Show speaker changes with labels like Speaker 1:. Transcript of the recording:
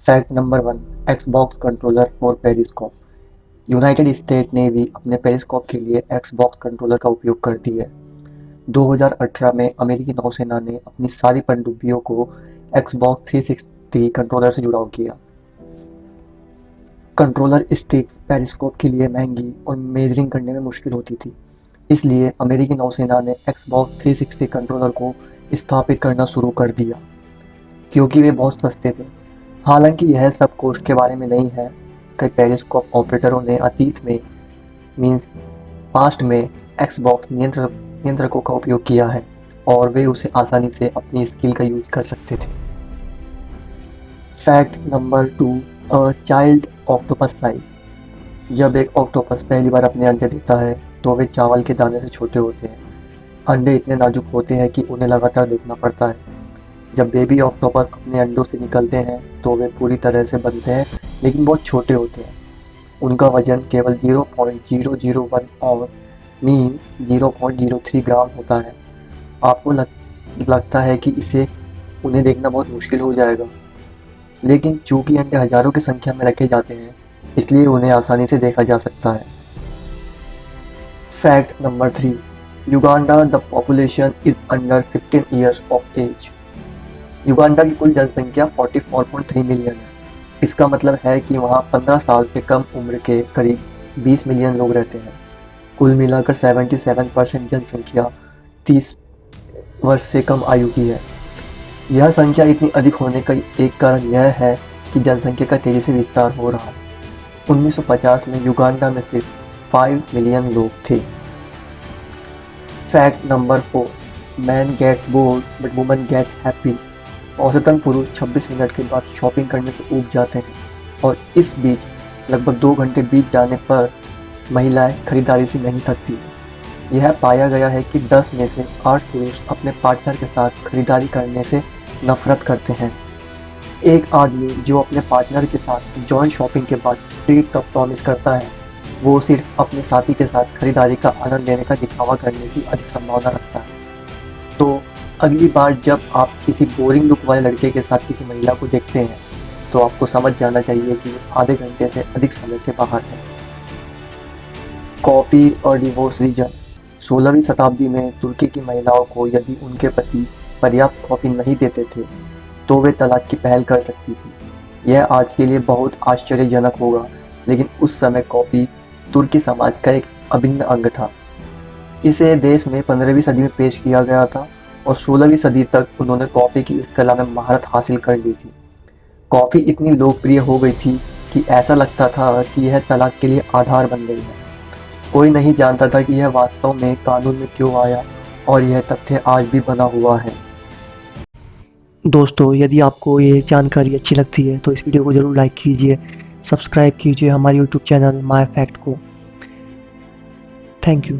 Speaker 1: Fact number 1, Xbox controller for periscope. United state navy अपने periscope के लिए Xbox controller का उपयोग करती है। 2018 में अमेरिकी नौसेना ने अपनी सारी पनडुब्बियों को एक्सबॉक्स 360 कंट्रोलर से जुड़ाव किया। कंट्रोलर स्टिक्स पेरिस्कोप के लिए महंगी और मेजरिंग करने में मुश्किल होती थी, इसलिए अमेरिकी नौसेना ने एक्सबॉक्स 360 कंट्रोलर को स्थापित करना शुरू कर दिया, क्योंकि वे बहुत सस्ते थे। हालांकि यह सब कॉस्ट के बारे में नहीं है। कई पेरिस्कोप ऑपरेटरों ने अतीत में मींस पास्ट में एक्सबॉक्स नियंत्रकों का उपयोग किया है और वे उसे आसानी से अपनी स्किल का यूज कर सकते थे। Fact number 2, child octopus size. जब एक ऑक्टोपस पहली बार अपने अंडे देता है तो वे चावल के दाने से छोटे होते हैं। अंडे इतने नाजुक होते हैं कि उन्हें लगातार देखना पड़ता है। जब बेबी ऑक्टोपस अपने अंडों से निकलते हैं तो वे पूरी तरह से बनते हैं, लेकिन बहुत छोटे होते हैं। उनका वजन केवल 0.001 औंस मीन्स 0.03 ग्राम होता है। आपको लगता है कि इसे उन्हें देखना बहुत मुश्किल हो जाएगा, लेकिन चूंकि अंडे हजारों की संख्या में रखे जाते हैं, इसलिए उन्हें आसानी से देखा जा सकता है। Fact number 3, Uganda the population is under 15 years of age. Uganda की कुल जनसंख्या 44.3 मिलियन है। इसका मतलब है कि वहाँ 15 साल से कम उम्र के करीब 20 मिलियन लोग रहते हैं। कुल मिलाकर 77% जनसंख्या 30 वर्ष से कम आयु की है। यह संख्या इतनी अधिक होने का एक कारण यह है कि जनसंख्या का तेजी से विस्तार हो रहा है। 1950 में युगांडा में सिर्फ 5 मिलियन लोग थे। Fact number 4, man gets bored but woman gets happy. औसतन पुरुष 26 मिनट के बाद शॉपिंग करने से ऊब जाते हैं और इस बीच लगभग 2 घंटे बीत जाने पर महिलाएं खरीदारी से नहीं थकती। यह पाया गया है कि 10 में से 8 पुरुष अपने पार्टनर के साथ खरीदारी करने से नफरत करते हैं। एक आदमी जो अपने पार्टनर के साथ जॉइंट शॉपिंग के बाद ट्रीट का प्रॉमिस करता है, वो सिर्फ अपने साथी के साथ खरीदारी का आनंद लेने का दिखावा करने की अधिक संभावना रखता है। तो अगली बार जब आप किसी बोरिंग लुक वाले लड़के के साथ किसी महिला को देखते हैं, तो आपको समझ जाना चाहिए कि आधे घंटे से अधिक समय से बाहर है। कॉफी और डिवोर्स रीजन। 16वीं शताब्दी में तुर्की की महिलाओं को यदि उनके पति पर्याप्त कॉफी नहीं देते थे, तो वे तलाक की पहल कर सकती थी। यह आज के लिए बहुत आश्चर्यजनक होगा, लेकिन उस समय कॉफी तुर्की समाज का एक अभिन्न अंग था। इसे देश में 15वीं सदी में पेश किया गया था और 16वीं सदी तक उन्होंने कॉफी की इस कला में महारत हासिल कर ली थी। कॉफी इतनी लोकप्रिय हो गई थी कि ऐसा लगता था कि यह तलाक के लिए आधार बन गई है। कोई नहीं जानता था कि यह वास्तव में कानून में क्यों आया, और यह तथ्य आज भी बना हुआ है। दोस्तों, यदि आपको ये जानकारी अच्छी लगती है तो इस वीडियो को ज़रूर लाइक कीजिए, सब्सक्राइब कीजिए हमारे यूट्यूब चैनल माय फैक्ट को। Thank you.